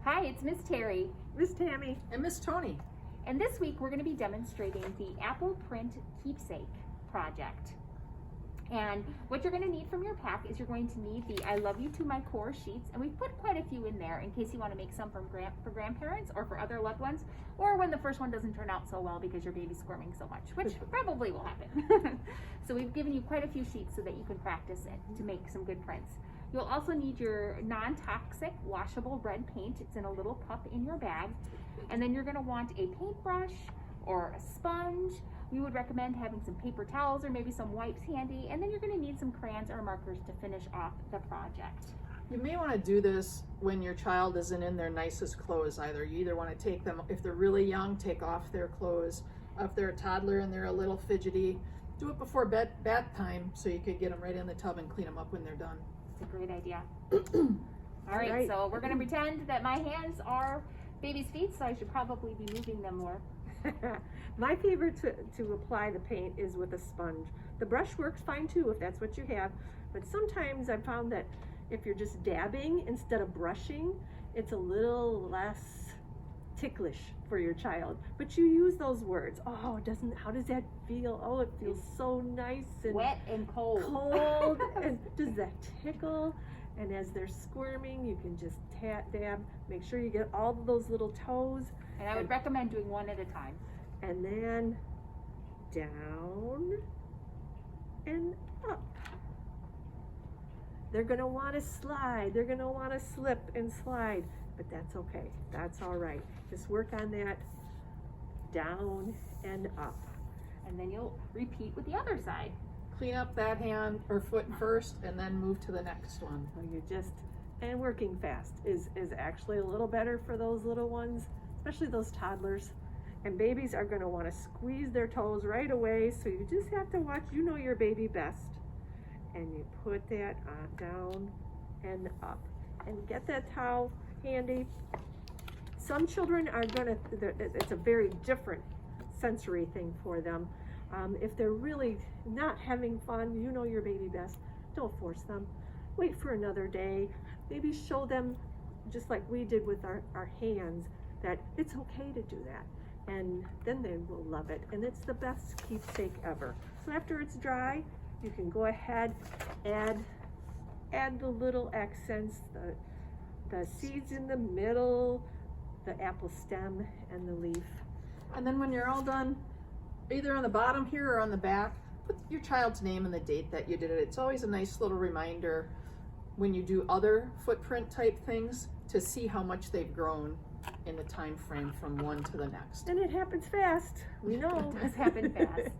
Hi, it's Miss Terry. Miss Tammy. And Miss Tony. And this week we're going to be demonstrating the Apple Print Keepsake project. And what you're going to need from your pack is you're going to need the I Love You to My Core sheets, and we've put quite a few in there in case you want to make some for grandparents or for other loved ones, or when the first one doesn't turn out so well because your baby's squirming so much, which probably will happen. So we've given you quite a few sheets so that you can practice it to make some good prints. You'll also need your non-toxic washable red paint. It's in a little pup in your bag. And then you're going to want a paintbrush or a sponge. We would recommend having some paper towels or maybe some wipes handy. And then you're going to need some crayons or markers to finish off the project. You may want to do this when your child isn't in their nicest clothes either. You either want to take them, if they're really young, take off their clothes. If they're a toddler and they're a little fidgety, do it before bath time so you could get them right in the tub and clean them up when they're done. It's a great idea. All right, so we're going to pretend that my hands are baby's feet, so I should probably be moving them more. My favorite to apply the paint is with a sponge. The brush works fine too if that's what you have, but sometimes I've found that if you're just dabbing instead of brushing, it's a little less ticklish for your child. But you use those words. Oh, how does that feel? Oh, it feels so nice and wet and cold. Cold. And does that tickle? And as they're squirming, you can just dab. Make sure you get all of those little toes. And I would recommend doing one at a time. And then down and up. They're going to want to slide. They're going to want to slip and slide. But that's okay. That's all right. Just work on that down and up. And then you'll repeat with the other side. Clean up that hand or foot first and then move to the next one. And working fast is actually a little better for those little ones, especially those toddlers. And babies are going to want to squeeze their toes right away, so you just have to watch. You know your baby best. And you put that on down and up. And get that towel handy. Some children are going to, it's a very different sensory thing for them. If they're really not having fun, you know your baby best, don't force them. Wait for another day. Maybe show them, just like we did with our hands, that it's okay to do that. And then they will love it. And it's the best keepsake ever. So after it's dry, you can go ahead, add the little accents, the seeds in the middle, the apple stem, and the leaf. And then when you're all done, either on the bottom here or on the back, put your child's name and the date that you did it. It's always a nice little reminder when you do other footprint type things to see how much they've grown in the time frame from one to the next. And it happens fast. We know. It does happen fast.